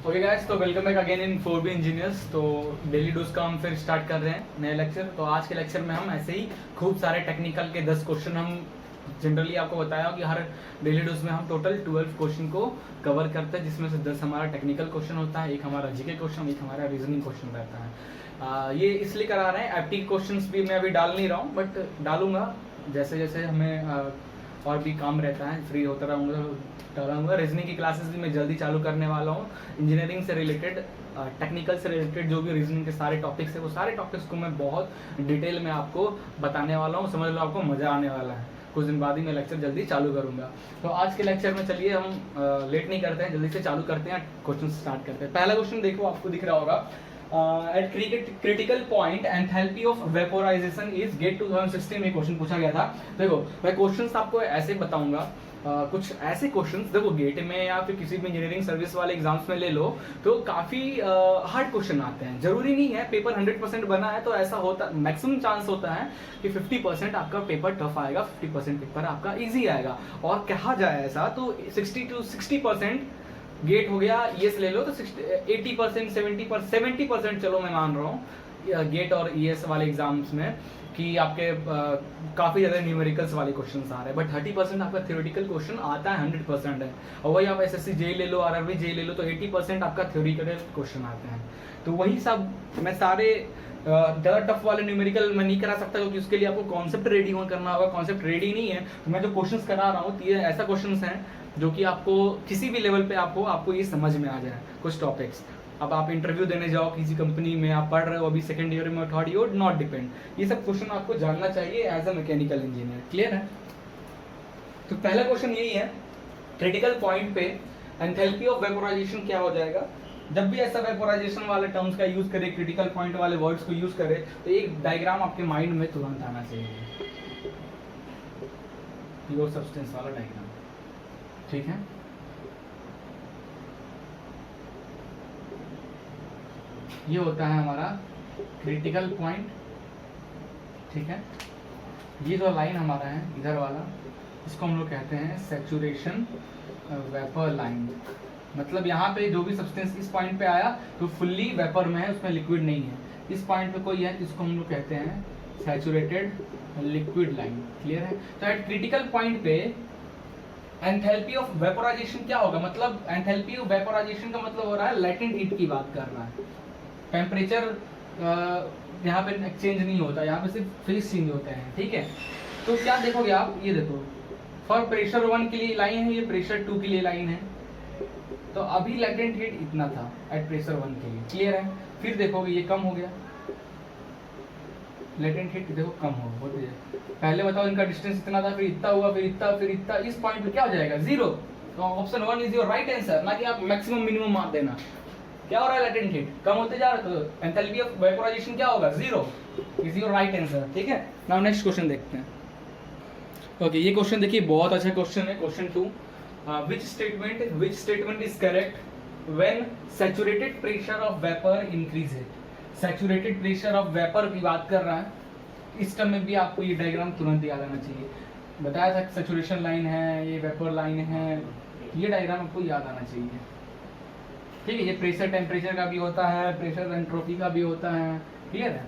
Okay guys, तो welcome back again in 4B engineers. तो daily dose का हम फिर स्टार्ट कर रहे हैं नए लेक्चर। तो आज के लेक्चर में हम ऐसे ही खूब सारे टेक्निकल के 10 क्वेश्चन हम जनरली आपको बताया कि हर डेली डोज में हम टोटल 12 क्वेश्चन को कवर करते हैं, जिसमें से 10 हमारा टेक्निकल क्वेश्चन होता है, एक हमारा जीके क्वेश्चन, एक हमारा रीजनिंग क्वेश्चन रहता है। ये इसलिए करा रहे हैं, एप्टी क्वेश्चन भी मैं अभी डाल नहीं रहा हूँ, बट डालूंगा जैसे जैसे हमें और भी काम रहता है, फ्री होता रहूँगा डालूंगा। रीजनिंग की क्लासेस भी मैं जल्दी चालू करने वाला हूँ। इंजीनियरिंग से रिलेटेड, टेक्निकल से रिलेटेड जो भी रीजनिंग के सारे टॉपिक्स है, वो सारे टॉपिक्स को मैं बहुत डिटेल में आपको बताने वाला हूँ। समझ लो, आपको मज़ा आने वाला है। कुछ दिन बाद ही मैं लेक्चर जल्दी चालू करूँगा। तो आज के लेक्चर में चलिए हम लेट नहीं करते हैं, जल्दी से चालू करते हैं, क्वेश्चन स्टार्ट करते हैं। पहला क्वेश्चन देखो, आपको दिख रहा होगा, eight critical point enthalpy of vaporisation is get 2016 में क्वेश्चन पूछा गया था। देखो, मैं क्वेश्चंस आपको ऐसे बताऊंगा, कुछ ऐसे क्वेश्चंस देखो गेट में या फिर किसी भी इंजीनियरिंग सर्विस वाले एग्जाम्स में ले लो तो काफ़ी हार्ड क्वेश्चन आते हैं। जरूरी नहीं है पेपर 100% बना है तो ऐसा होता, मैक्सिमम चांस होता है कि 50% आपका पेपर टफ आएगा, 50% पेपर आपका इजी आएगा। और कहा जाए ऐसा तो 60 to 60% गेट हो गया, ईएस ले लो तो 80% 70% चलो मैं मान रहा हूँ गेट और ईएस वाले एग्जाम्स में कि आपके काफ़ी ज़्यादा न्यूमेरिकल्स वाले क्वेश्चंस आ रहे हैं, बट 30% आपका थ्योरेटिकल क्वेश्चन आता है, 100% है। और वही आप एसएससी जे ले लो, आरआरबी जे ले लो, तो 80% आपका थ्योरेटिकल क्वेश्चन आते हैं। तो वही सब मैं सारे ज़्यादा टफ वाले न्यूमेरिकल मैं नहीं करा सकता, क्योंकि उसके लिए आपको कॉन्सेप्ट रेडी करना होगा। कॉन्सेप्ट रेडी नहीं है तो मैं जो क्वेश्चन करा रहा हूँ, ये ऐसा क्वेश्चन हैं जो कि आपको किसी भी लेवल पे आपको ये समझ में आ जाए कुछ टॉपिक्स। अब आप इंटरव्यू देने जाओ किसी कंपनी में, आप पढ़ रहे हो अभी सेकंड ईयर में, थर्ड ईयर, नॉट डिपेंड, ये सब क्वेश्चन आपको जानना चाहिए as a mechanical engineer. Clear है? तो पहला क्वेश्चन यही है, क्रिटिकल पॉइंट पे एंथैल्पी ऑफ वेपोराइजेशन क्या हो जाएगा। जब भी ऐसा वेपोराइजेशन वाले टर्म्स का यूज करे, क्रिटिकल पॉइंट वाले वर्ड्स को यूज करे, तो एक डायग्राम आपके माइंड में तुरंत आना चाहिए, प्योर सब्सटेंस वाला डायग्राम। ठीक है, ये होता है हमारा क्रिटिकल पॉइंट। ठीक है, ये जो लाइन हमारा है इधर वाला, इसको हम लोग कहते हैं सैचुरेशन वेपर लाइन। मतलब यहाँ पे जो भी सब्सटेंस इस पॉइंट पे आया तो फुल्ली वेपर में है, उसमें लिक्विड नहीं है। इस पॉइंट पे कोई है, इसको हम लोग कहते हैं सैचुरेटेड लिक्विड लाइन। क्लियर है? तो एट क्रिटिकल पॉइंट पे एंथैल्पी ऑफ वेपोराइजेशन क्या होगा, मतलब एंथैल्पी ऑफ वेपोराइजेशन का मतलब हो रहा है लेटेंट हीट की बात कर रहा है। टेम्परेचर यहाँ पे एक्सचेंज नहीं होता, यहाँ पे सिर्फ फेज चेंज होते हैं। ठीक है, तो क्या देखोगे आप, ये देखो, फॉर प्रेशर 1 के लिए लाइन है, ये प्रेशर 2 के लिए लाइन है। तो अभी लेटेंट हीट इतना था एट प्रेशर 1 के लिए। क्लियर है? फिर देखोगे ये कम हो गया, लेटेंट हीट देखो कम होती है। पहले बताओ इनका डिस्टेंस इतना था, फिर इतना हुआ, फिर इतना, फिर इतना, इस पॉइंट पे क्या हो जाएगा, 0। तो option 1 is your right answer, ना कि आप मैक्सिमम मिनिमम मान देना। क्या हो रहा है, लेटेंट हीट कम होते जा रहा है, तो एंथैल्पी ऑफ वेपोराइजेशन क्या होगा, 0 इज योर राइट आंसर। ठीक है, नाउ नेक्स्ट क्वेश्चन देखते हैं। ओके, ये क्वेश्चन देखिए, बहुत अच्छा क्वेश्चन है। Question 2, which statement is correct when saturated pressure of vapour increases. Saturated pressure of vapour की बात कर रहा है, इस टर्म में भी आपको ये डायग्राम तुरंत याद आना चाहिए। बताया था सैचुरेशन लाइन है, ये वेपर लाइन है, ये डायग्राम आपको याद आना चाहिए। ठीक है, ये प्रेशर टेम्परेचर का भी होता है, प्रेशर एंट्रोपी का भी होता है। क्लियर है?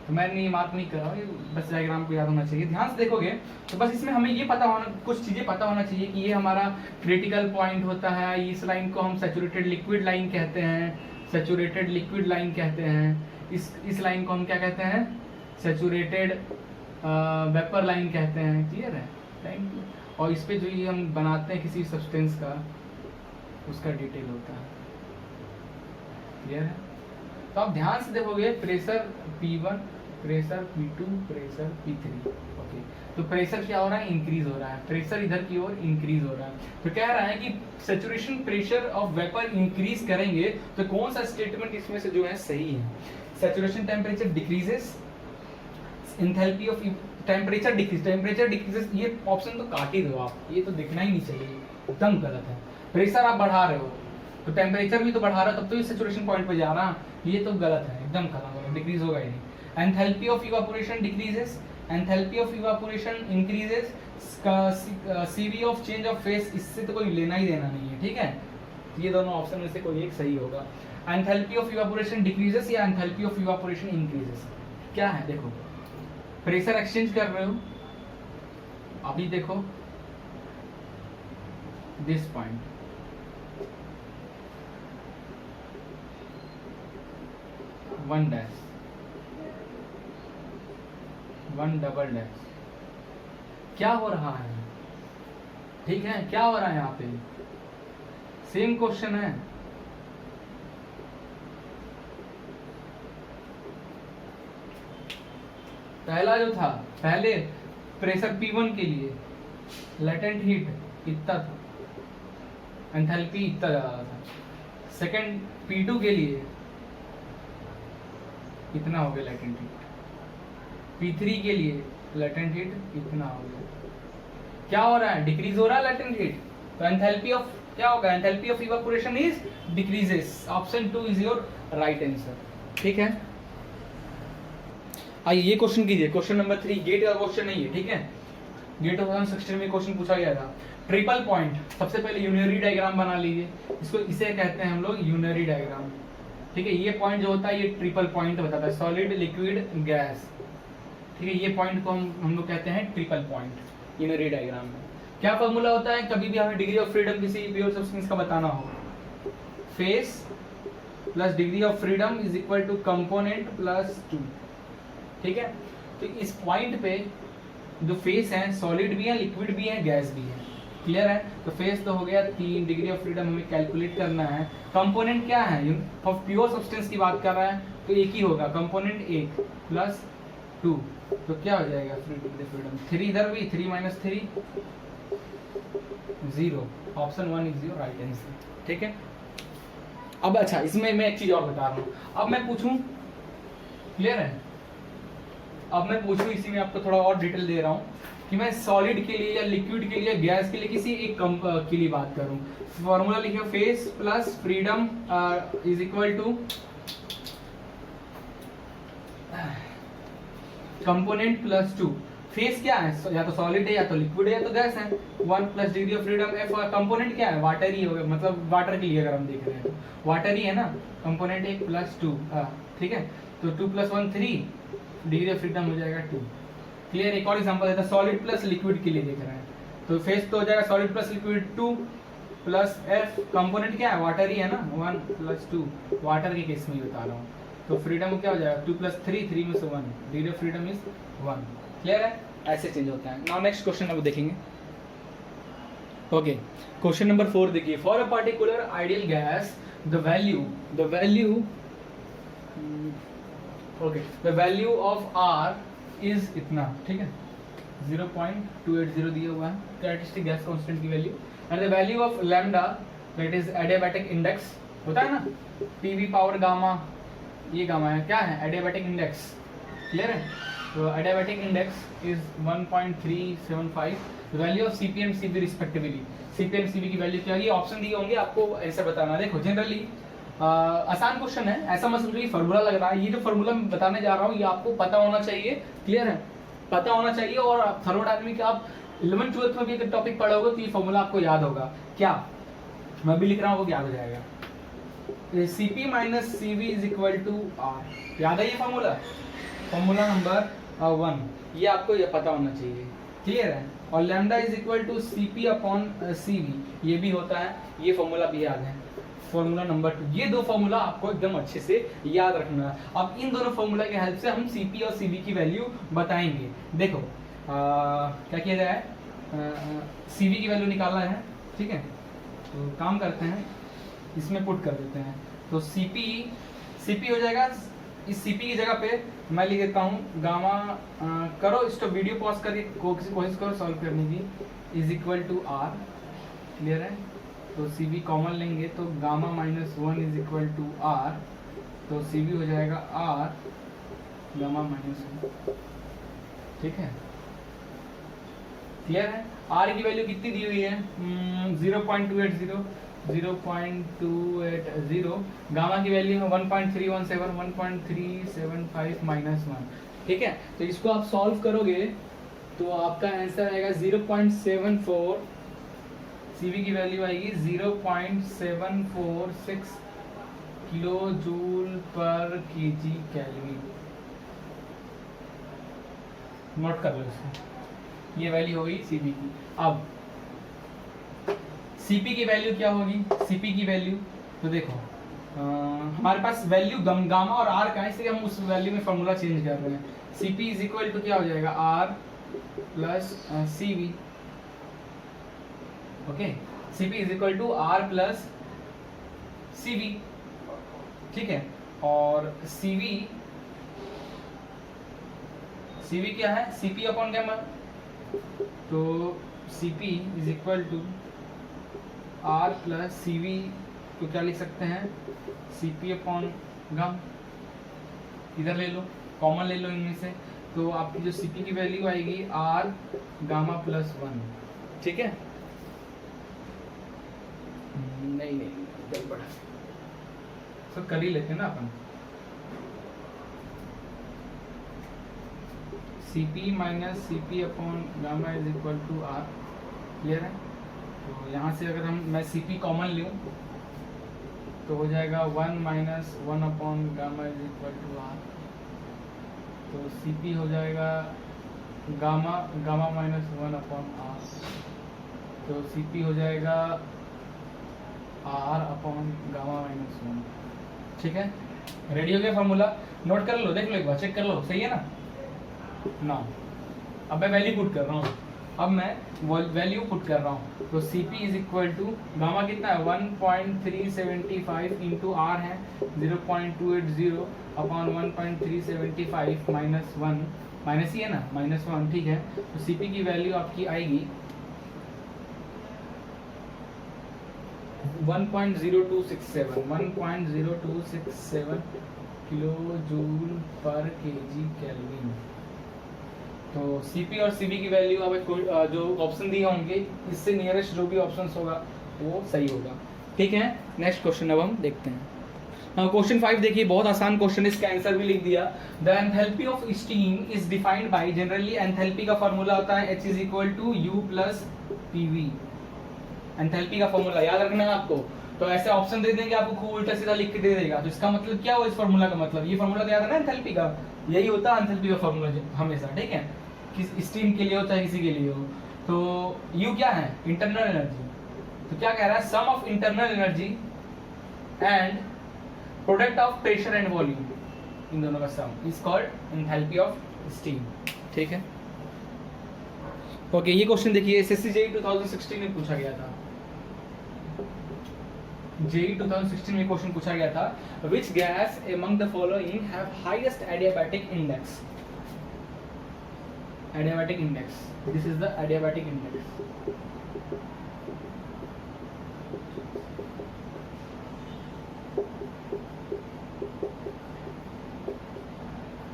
तो मैंने ये मार्क नहीं करा, बस डायग्राम को याद होना चाहिए। ध्यान से देखोगे तो बस इसमें हमें ये पता होना, कुछ चीज़ें पता होना चाहिए कि ये हमारा क्रिटिकल पॉइंट होता है, इस लाइन को हम सैचुरेटेड लिक्विड लाइन कहते हैं, सैचुरेटेड लिक्विड लाइन कहते हैं। इस लाइन को हम क्या कहते हैं, सैचुरेटेड वेपर लाइन कहते हैं। क्लियर है? Thank you. और इस पे जो ये हम बनाते हैं किसी सब्सटेंस का, उसका डिटेल होता है। क्लियर है? तो आप ध्यान से देखोगे, pressure P1, pressure P2, pressure P3। Okay, तो प्रेशर क्या हो रहा है, इंक्रीज हो रहा है, प्रेशर इधर की ओर इंक्रीज हो रहा है। तो कह रहा है कि saturation pressure of vapour increase करेंगे तो कौन सा स्टेटमेंट इसमें से जो है सही है। Saturation temperature decreases, enthalpy of temperature decreases, ये ऑप्शन तो काट ही दो आप, ये तो दिखना ही नहीं चाहिए, एकदम गलत है। प्रेशर आप बढ़ा रहे हो तो टेम्परेचर भी तो बढ़ा रहा है, तब तो ये सैचुरेशन पॉइंट पे जा रहा है, ये तो गलत है, एकदम खत्म होगा, डिक्रीज होगा ही नहीं। Enthalpy of evaporation decreases, enthalpy of evaporation increases, CV of change of face, इससे तो कोई लेना ही देना नहीं है। ठीक है, ये दोनों ऑप्शन में से कोई एक सही होगा। एंथैल्पी ऑफ इवापोरेशन डिक्रीजेस या एंथैल्पी ऑफ इवापोरेशन इंक्रीजेस, क्या है देखो, प्रेशर एक्सचेंज कर रहे हो, अभी देखो this point, one dash, one double dash, क्या हो रहा है, ठीक है, क्या हो रहा है यहाँ पे, सेम क्वेश्चन है। पहला जो था, पहले प्रेशर P1 के लिए लेटेंट हीट इतना था, एंथैल्पी इतना ज्यादा था। सेकंड P2 के लिए इतना हो गया लेटेंट हीट, P3 के लिए लेटेंट हीट इतना हो गया। क्या हो रहा है, डिक्रीज हो रहा है लेटेंट हीट, तो एंथैल्पी ऑफ क्या होगा, enthalpy of evaporation is decreases. Option 2 is your right answer, ठीक है। आइए ये क्वेश्चन कीजिए, क्वेश्चन नंबर 3 गेट का क्वेश्चन नहीं है, ठीक है। गेट 2016 में क्वेश्चन पूछा गया था, ट्रिपल पॉइंट, सबसे पहले यूनरी डायग्राम बना लीजिए, इसको इसे कहते हैं हम लोग यूनरी डायग्राम, ठीक है। ये पॉइंट जो होता है ये ट्रिपल पॉइंट बताता है, सॉलिड लिक्विड गैस, ठीक है। ये पॉइंट को हम लोग कहते हैं ट्रिपल पॉइंट यूनरी डायग्राम में। क्या फॉर्मूला होता है, कभी भी हमें डिग्री ऑफ फ्रीडम किसी प्योर सब्सटेंस का बताना हो, phase plus degree of freedom is equal to component plus 2, ठीक है। तो इस पॉइंट पे जो फेस है, सॉलिड भी है, लिक्विड भी है, गैस भी है, क्लियर है। तो फेस तो हो गया 3, डिग्री ऑफ फ्रीडम हमें कैलकुलेट करना है। कंपोनेंट क्या है, प्योर सब्सटेंस की बात कर रहा है तो एक ही होगा, कंपोनेंट 1 प्लस 2, तो क्या हो जाएगा डिग्री ऑफ फ्रीडम, 3 इधर भी, 3 minus 3 0, option 1 is your right answer, ठीक है। अब अच्छा, इसमें मैं एक चीज और बता रहा हूँ, अब मैं पूछूं, क्लियर है, अब मैं पूछूं इसी में आपको थोड़ा और डिटेल दे रहा हूँ कि मैं सॉलिड के लिए या लिक्विड के लिए, गैस के लिए, किसी एक के लिए बात करूं, फॉर्मूला लिखिए, phase plus freedom is equal to component plus 2। Phase क्या है, या तो सॉलिड है या तो लिक्विड है या तो गैस है, 1 plus degree of freedom F. Component क्या है, वाटर ही होगा, मतलब वाटर के लिए अगर हम देख रहे हैं तो वाटर ही है ना, कंपोनेंट 1 प्लस 2, ठीक है। तो 2 प्लस 1 3, डिग्री ऑफ फ्रीडम हो जाएगा 2, क्लियर। एक और एग्जांपल देता, सॉलिड प्लस लिक्विड के लिए देख रहे हैं तो फेस तो हो जाएगा solid plus liquid 2 plus F, component क्या है, वाटर ही है ना, 1 प्लस 2, वाटर के केस में बता रहा हूँ। तो फ्रीडम क्या हो जाएगा, 2 प्लस 3, 3 में से 1, degree of freedom is 1, clear है। ऐसे चेंज होता है। नाउ नेक्स्ट क्वेश्चन अब देखेंगे, ओके। क्वेश्चन नंबर 4 देखिए, for a particular ideal gas the value okay, the value of R is इतना, ठीक है, 0.280 दिया हुआ है कैरेक्टरिस्टिक गैस कांस्टेंट की value, and the value of lambda that is adiabatic index, होता है ना, पीवी पावर गामा, ये गामा है, क्या है, एडियाबैटिक इंडेक्स, क्लियर है। तो adiabatic index is 1.375, the value of CP and CV respectively, CP and CV की वैल्यू क्या है, ऑप्शन दिए होंगे, आपको आंसर बताना। देखो जनरली आसान क्वेश्चन है, ऐसा मत समझो ये फार्मूला लग रहा है, ये जो फार्मूला मैं बताने जा रहा हूँ ये आपको पता होना चाहिए, क्लियर है, पता होना चाहिए। और थर्मोडायनामिक्स आप 11th 12th में भी अगर टॉपिक पढ़ोगे तो ये फार्मूला आपको याद होगा, क्या मैं भी लिख रहा हूँ वो याद हो जाएगा, Cp minus Cv is equal to R, याद है ये फार्मूला, फार्मूला नंबर 1, ये आपको ये पता होना चाहिए, क्लियर है। और lambda is equal to Cp upon Cv, ये भी होता है, ये फार्मूला भी याद है, फॉर्मूला नंबर 2। ये दो फॉर्मूला आपको एकदम अच्छे से याद रखना है। अब इन दोनों फॉर्मूला के हेल्प से हम Cp और Cv की वैल्यू बताएंगे। देखो क्या किया जाए, Cv की वैल्यू निकालना है, ठीक है, तो काम करते हैं, इसमें पुट कर देते हैं, तो Cp हो जाएगा, इस Cp की जगह पे मैं लिख देता हूँ गामा, करो इसको वीडियो पॉज करके कोशिश करो सॉल्व करने की, is equal to R, clear है। तो Cv कॉमन लेंगे तो gamma minus 1 is equal to R, तो Cv हो जाएगा R गामा माइनस 1, ठीक है, क्लियर है। R की वैल्यू कितनी दी हुई है, 0.280, 0.280, गामा की वैल्यू है 1.317, 1.375 माइनस 1, ठीक है। तो इसको आप सॉल्व करोगे तो आपका आंसर आएगा 0.74 Cv की वैल्यू आएगी 0.746 किलो जूल पर केजी केल्विन। नोट कर लो इसको, ये वैल्यू होगी Cv की। अब Cp की वैल्यू क्या होगी? Cp की वैल्यू तो देखो हमारे पास वैल्यू गामा और आर का है, इसलिए हम उस वैल्यू में फॉर्मूला चेंज कर रहे हैं। Cp इज इक्वल टू क्या हो जाएगा? R plus Cv। Okay, Cp is equal to R plus Cv, ठीक है। और Cv क्या है? Cp अपॉन गामा, तो Cp is equal to R plus Cv तो क्या लिख सकते हैं? Cp अपॉन गामा, इधर ले लो, कॉमन ले लो इनमें से, तो आपकी जो Cp की वैल्यू आएगी R गामा प्लस 1, ठीक है। नहीं इधर बढ़ा, तो कर ही लेते हैं ना अपन। Cp minus Cp upon gamma is equal to R, clear है। तो यहाँ से अगर मैं Cp कॉमन लूँ तो हो जाएगा 1 minus 1 upon gamma is equal to R, तो Cp हो जाएगा गामा माइनस 1 अपॉन R, तो Cp हो जाएगा R अपॉन गामा माइनस 1, ठीक है। रेडी हो गया फॉर्मूला? नोट कर लो, देख लो एक बार, चेक कर लो, सही है ना। ना अब मैं वैल्यू पुट कर रहा हूँ, अब मैं वैल्यू पुट कर रहा हूँ, तो Cp is equal to gamma कितना है? 1.375 इंटू R है 0.280 अपॉन 1.375 माइनस 1, माइनस ही है ना, माइनस 1, ठीक है। तो Cp की वैल्यू आपकी आएगी 1.0267 किलो जूल पर केजी केल्विन। तो Cp और Cv की वैल्यू अब जो ऑप्शन दिए होंगे इससे नियरेस्ट जो भी ऑप्शन होगा वो सही होगा, ठीक है। नेक्स्ट क्वेश्चन अब हम देखते हैं। क्वेश्चन 5 देखिए, बहुत आसान क्वेश्चन है, इसका आंसर भी लिख दिया। The enthalpy of steam is defined by, generally enthalpy का फॉर्मूला होता है H is equal to U plus PV। Enthalpy का फॉर्मूला याद रखना है आपको। तो ऐसे ऑप्शन दे देंगे आपको, खूब उल्टा सीधा लिख के दे देगा, तो इसका मतलब क्या हो इस फॉर्मूला का मतलब? ये फॉर्मूला तो याद है ना एंथैल्पी का, यही होता है एंथैल्पी का फॉर्मूला हमेशा, ठीक है। किस स्टीम के लिए हो चाहे किसी के लिए हो। तो U क्या है? Internal energy. तो क्या कह रहा है? Sum of internal energy and product of pressure and volume, इन दोनों का sum is called enthalpy of steam, ठीक है। ओके, ये क्वेश्चन देखिए, एसएससी जेईई 2016 में पूछा गया था। जेईई 2016 में क्वेश्चन पूछा गया था, which gas among the following have highest adiabatic index? Adiabatic index, this is the adiabatic index.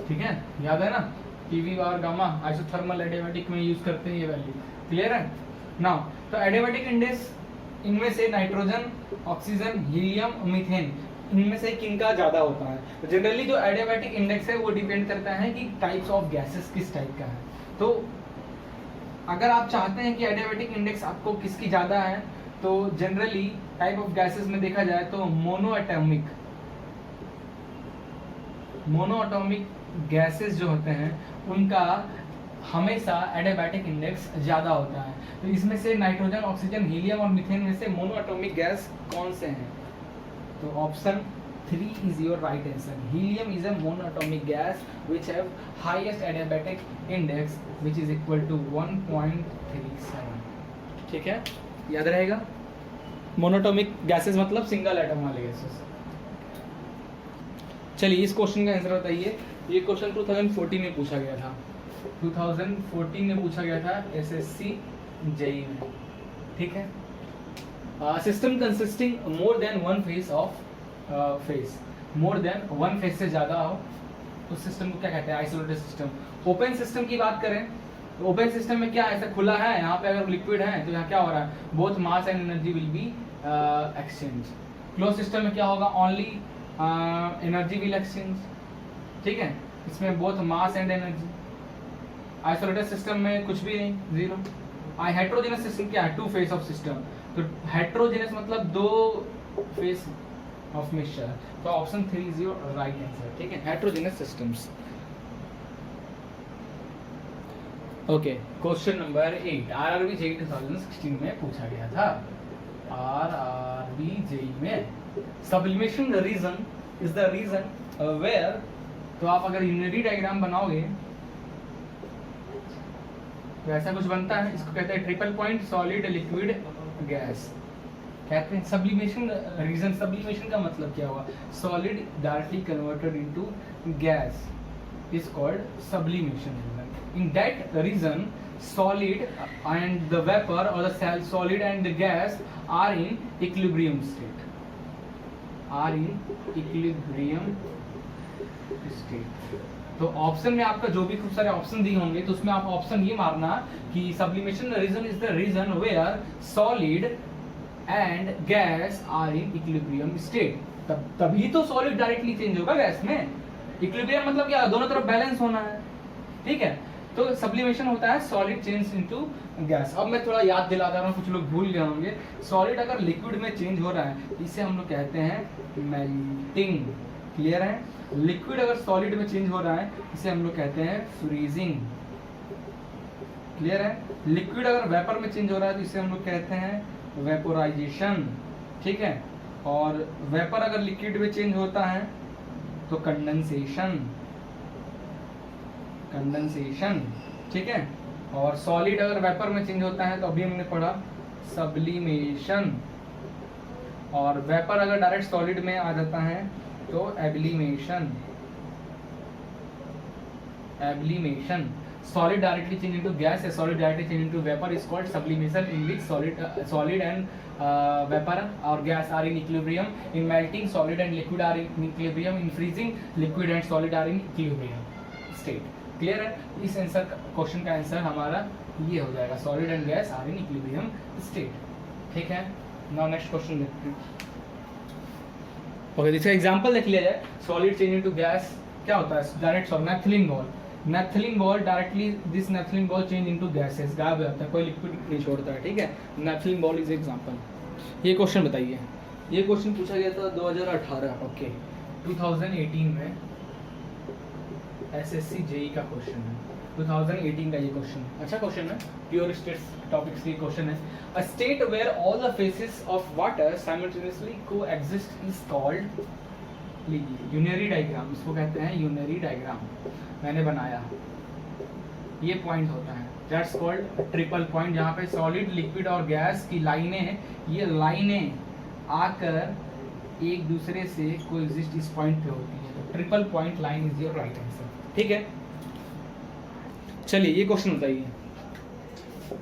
ठीक है, याद है ना, PV और गामा आइसोथर्मल एडियाबैटिक में यूज करते हैं ये वैल्यू, क्लियर है ना। तो एडियाबैटिक इंडेक्स, इनमें से नाइट्रोजन, ऑक्सीजन, हीलियम, मीथेन, इनमें से किनका ज्यादा होता है? तो जनरली जो एडियाबैटिक इंडेक्स है वो डिपेंड करता है कि टाइप्स ऑफ गैसेस किस टाइप का है। तो अगर आप चाहते हैं कि एडियाबैटिक इंडेक्स आपको किसकी ज्यादा है, तो जनरली टाइप ऑफ गैसेस में देखा जाए तो मोनोएटॉमिक गैसेस जो होते हैं उनका हमेशा एडियाबैटिक इंडेक्स ज्यादा होता है। तो इसमें से नाइट्रोजन, ऑक्सीजन, हीलियम और मीथेन में से मोनोएटॉमिक गैस कौन से हैं? तो option 3 is your right answer. Helium is a monoatomic gas which have highest adiabatic index which is equal to 1.37, ठीक है, याद रहेगा। मोनोएटॉमिक गैसेस मतलब सिंगल एटम वाले गैसेस। चलिए इस क्वेश्चन का आंसर बताइए। ये क्वेश्चन 2014 में पूछा गया था, 2014 में पूछा गया था एसएससी जेईई में, ठीक है। System consisting more than one face of face, more than one face से ज्यादा हो उस सिस्टम को क्या कहते हैं? Isolated system. ओपन सिस्टम की बात करें तो ओपन सिस्टम में क्या ऐसा खुला है, यहाँ पे अगर लिक्विड है तो यहाँ क्या हो रहा है? Both mass and energy will be exchange. Close system में क्या होगा? ओनली एनर्जी विल एक्सचेंज, ठीक है, इसमें both mass and energy. Isolated system में कुछ भी नहीं, जीरो। हेटेरोजेनस सिस्टम क्या है? टू फेस ऑफ सिस्टम, तो हेट्रोजेनस मतलब दो फेस ऑफ मिक्सचर, तो option 3 is your right answer, ठीक है, heterogeneous systems. Okay, question number 8 RRB JEE 2016 में पूछा गया था। आरआरबी जेईई में sublimation region is the region where, तो आप अगर यूनिटरी डायग्राम बनाओगे तो ऐसा कुछ बनता है, इसको कहते हैं triple point solid liquid gas कहते हैं। सब्लिमेशन रीजन, सब्लिमेशन का मतलब क्या हुआ, solid directly converted into gas is called sublimation reason. In that reason, solid and the vapor or the solid and the gas are in equilibrium state. Are in equilibrium state. तो option में आपका जो भी खूब सारे option दिए होंगे तो उसमें आप ऑप्शन ये मारना कि sublimation region is the region where solid and gas are in equilibrium state. तभी तो सॉलिड डायरेक्टली चेंज होगा गैस में। इक्विलिब्रियम मतलब क्या, दोनों तरफ बैलेंस होना है, ठीक है। तो सब्लिमेशन होता है सॉलिड चेंज इनटू गैस। अब मैं थोड़ा याद दिलाता हूँ, कुछ लोग भूल गए होंगे। सॉलिड अगर लिक्विड में चेंज हो रहा है इसे हम लोग कहते हैं मेल्टिंग, क्लियर है। लिक्विड अगर सॉलिड में चेंज हो रहा है इसे हम लोग कहते हैं फ्रीजिंग, क्लियर है। लिक्विड अगर वेपर में चेंज हो रहा है तो इसे हम लोग कहते हैं वेपोराइजेशन, ठीक है। और वेपर अगर लिक्विड में चेंज होता है तो कंडेंसेशन, कंडेंसेशन, ठीक है। और सॉलिड अगर वेपर में चेंज होता है तो अभी हमने पढ़ा सब्लिमेशन, और वेपर अगर डायरेक्ट सॉलिड में आ जाता है तो sublimation, sublimation. Solid directly change into gas, solid directly change into vapour is called sublimation, in which solid and vapor or gas are in equilibrium. In melting, solid and liquid are in equilibrium. In freezing, liquid and solid are in equilibrium state. Clear है। इस answer question का answer हमारा ये हो जाएगा, solid and gas are in equilibrium state, ठीक है। Now next question देखते हैं। ओके, इसका एग्जांपल देख लिया जाए। सॉलिड चेंज इनटू गैस क्या होता है, direct solid naphthalene ball, naphthalene ball directly this naphthalene ball change into gases, गायब हो जाता है, कोई लिक्विड नहीं छोड़ता है, ठीक है। Naphthalene ball is example. ये क्वेश्चन बताइए, ये क्वेश्चन पूछा गया था 2018, ओके 2018 में एसएससी जेईई का क्वेश्चन है, 2018 का ये क्वेश्चन, अच्छा क्वेश्चन है, प्योर स्टेट्स टॉपिक्स की क्वेश्चन है। A state where all the phases of water simultaneously coexist is called, लीजिए यूनरी डायग्राम, इसको कहते हैं यूनरी डायग्राम, मैंने बनाया, ये पॉइंट होता है, दैट्स कॉल्ड ट्रिपल पॉइंट, जहाँ पे सॉलिड लिक्विड और गैस की लाइनें, ये लाइनें आकर एक दूसरे से कोएग्जिस्ट इस पॉइंट पे होती है, तो triple point line is your right answer, ठीक है। चलिए ये क्वेश्चन बताइए,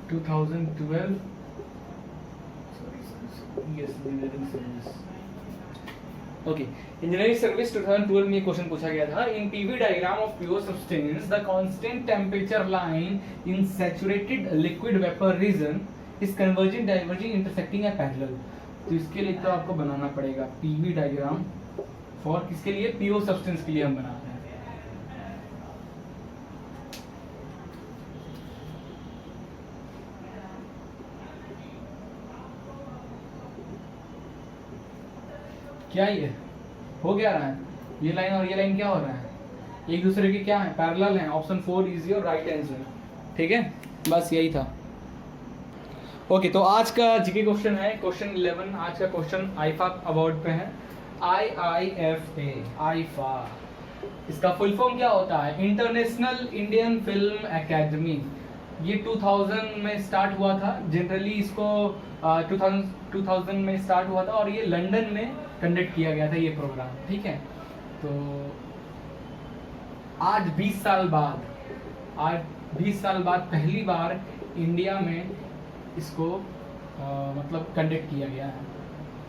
2012 engineering service, okay engineering service 2012 में क्वेश्चन पूछा गया था। In PV diagram of pure substance the constant temperature line in saturated liquid vapour region is converging diverging intersecting at parallel. तो इसके लिए तो आपको बनाना पड़ेगा पीवी डायग्राम फॉर किसके लिए, प्योर सब्सटेंस के लिए हम बनाते हैं। क्या ये हो क्या रहा है, ये लाइन और ये लाइन क्या हो रहा है, एक दूसरे के क्या है, पैरेलल है, option 4 is your right answer, ठीक है। बस यही था। ओके तो आज का जीके क्वेश्चन है क्वेश्चन 11, आज का क्वेश्चन आईफा अवार्ड पे है। IIFA, आईफा इसका फुल फॉर्म क्या होता है, इंटरनेशनल इंडियन फिल्म एकेडमी। ये 2000 में स्टार्ट हुआ था, जनरली इसको 2000 में स्टार्ट हुआ था और ये लंदन में कंडक्ट किया गया था ये प्रोग्राम, ठीक है। तो आज 20 साल बाद पहली बार इंडिया में इसको मतलब कंडक्ट किया गया है,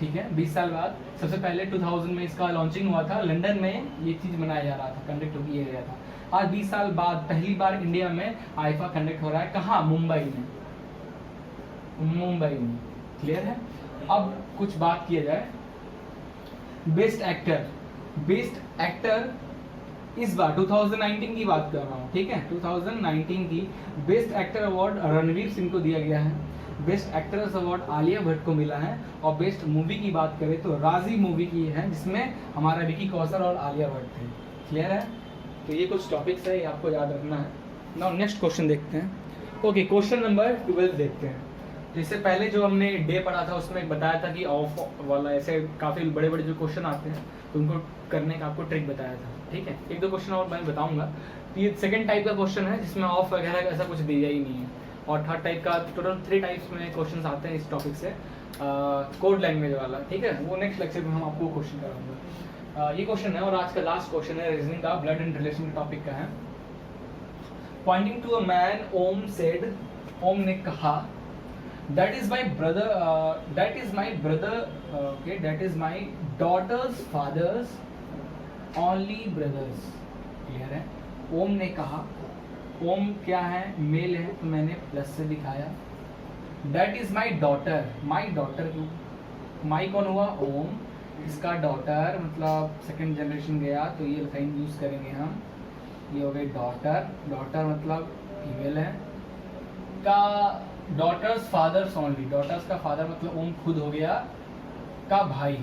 ठीक है। 20 साल बाद, सबसे पहले 2000 में इसका लॉन्चिंग हुआ था, लंदन में ये चीज़ मनाया जा रहा था, कंडक्ट किया गया था। आज 20 साल बाद पहली बार इंडिया में आईफा कंडक्ट हो रहा है, कहाँ, मुंबई में, मुंबई में, क्लियर है। अब कुछ बात किया जाए बेस्ट एक्टर इस बार 2019 की बात कर रहा हूँ, ठीक है। 2019 की best actor award Ranveer Singh को दिया गया है। Best actress award Alia Bhatt को मिला है। और बेस्ट मूवी की बात करें तो राजी मूवी की है, जिसमें हमारा विकी कौशल और आलिया भट्ट थे। क्लियर है? तो ये कुछ टॉपिक्स है, ये आपको याद रखना है। नाउ नेक्स्ट क्वेश्चन देखते हैं। ओके, क्वेश्चन नंबर 12 देखते हैं। तो इससे पहले जो हमने डे पढ़ा था उसमें बताया था कि ऑफ वाला ऐसे काफ़ी बड़े बड़े जो क्वेश्चन आते हैं तो उनको करने का आपको ट्रिक बताया था। ठीक है, एक दो क्वेश्चन और मैं बताऊंगा। तो ये सेकंड टाइप का क्वेश्चन है जिसमें ऑफ वगैरह ऐसा कुछ दिया ही नहीं है। और थर्ड टाइप का टोटल 3 टाइप्स में क्वेश्चन आते हैं इस टॉपिक से, कोड लैंग्वेज वाला। ठीक है, वो नेक्स्ट लेक्चर में हम आपको क्वेश्चन कराऊंगा। ये क्वेश्चन है और आज का लास्ट क्वेश्चन है रीजनिंग का, ब्लड एंड रिलेशन के टॉपिक का है। Pointing to a man, Om said, Om ने कहा, that is my brother okay, that is my daughter's father's only brothers। Clear है? ओम ने कहा, ओम क्या है, मेल है तो मैंने प्लस से दिखाया। that is my daughter, my daughter, माई कौन हुआ, ओम, इसका डॉटर मतलब सेकंड जनरेशन गया तो ये साइन यूज करेंगे हम, ये हो गई डॉटर, डॉटर मतलब फीमेल है, का डॉटर्स फादर्स ओनली, डॉटर्स का फादर मतलब ओम खुद हो गया, का भाई,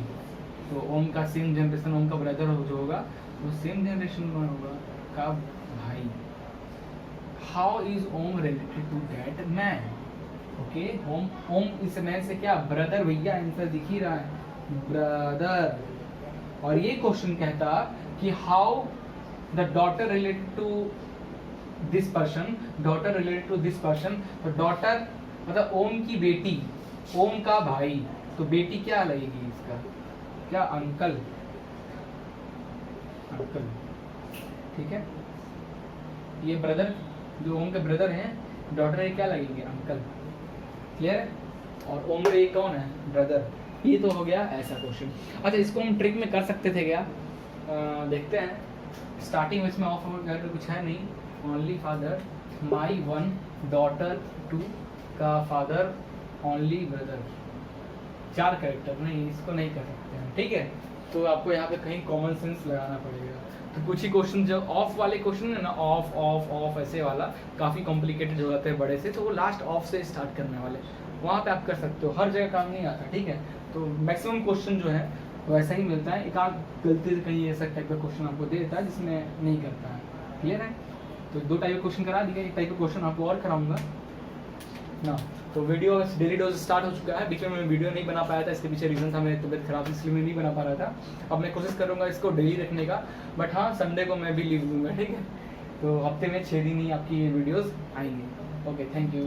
तो ओम का सेम जनरेशन, ओम का ब्रदर जो होगा वो सेम जनरेशन में होगा, का भाई। How is Om related to that man? Okay, Om इस मैन से क्या, ब्रदर, भैया आंसर दिख ही रहा है, ब्रदर। और ये क्वेश्चन कहता कि how the daughter related to this person, daughter related to this person, तो डॉटर मतलब ओम की बेटी, ओम का भाई, तो बेटी क्या लगेगी इसका, क्या, अंकल, अंकल। ठीक है, ये ब्रदर जो ओम के ब्रदर हैं, डॉटर है क्या लगेंगे, अंकल। क्लियर है? और ओम रे कौन है, ब्रदर। ये तो हो गया ऐसा क्वेश्चन। अच्छा, इसको हम ट्रिक में कर सकते थे क्या, देखते हैं। स्टार्टिंग में इसमें ऑफ वगैरह कुछ है नहीं, only father, my one daughter, two का फादर, ओनली ब्रदर, 4 कैरेक्टर, नहीं इसको नहीं कर सकते हैं। ठीक है, तो आपको यहाँ पे कहीं कॉमन सेंस लगाना पड़ेगा। तो कुछ ही क्वेश्चन जो ऑफ वाले क्वेश्चन है ना, ऑफ ऑफ ऑफ ऐसे वाला काफ़ी कॉम्प्लिकेटेड हो जाते हैं बड़े से, तो वो लास्ट ऑफ से स्टार्ट करने वाले, वहाँ पे आप कर सकते हो, हर जगह काम नहीं आता। ठीक है, तो मैक्सिमम क्वेश्चन जो है वैसा ही मिलता है, एक आध गलती से कहीं ऐसा टाइप का क्वेश्चन आपको दे देता है जिसमें नहीं करता है। क्लियर है? तो 2 टाइप का क्वेश्चन करा दिया, एक टाइप का क्वेश्चन आपको और कराऊंगा ना। तो वीडियो डेली डोज स्टार्ट हो चुका है, बीच में मैं वीडियो नहीं बना पाया था, इसके पीछे रीजन था, मेरी तबियत खराब थी इसलिए मैं नहीं बना पा रहा था। अब मैं कोशिश करूंगा इसको डेली रखने का, बट हाँ संडे को मैं भी लीव लूँगा। ठीक है, तो हफ्ते में 6 दिन ही आपकी वीडियोज़ आएंगी। Okay, thank you.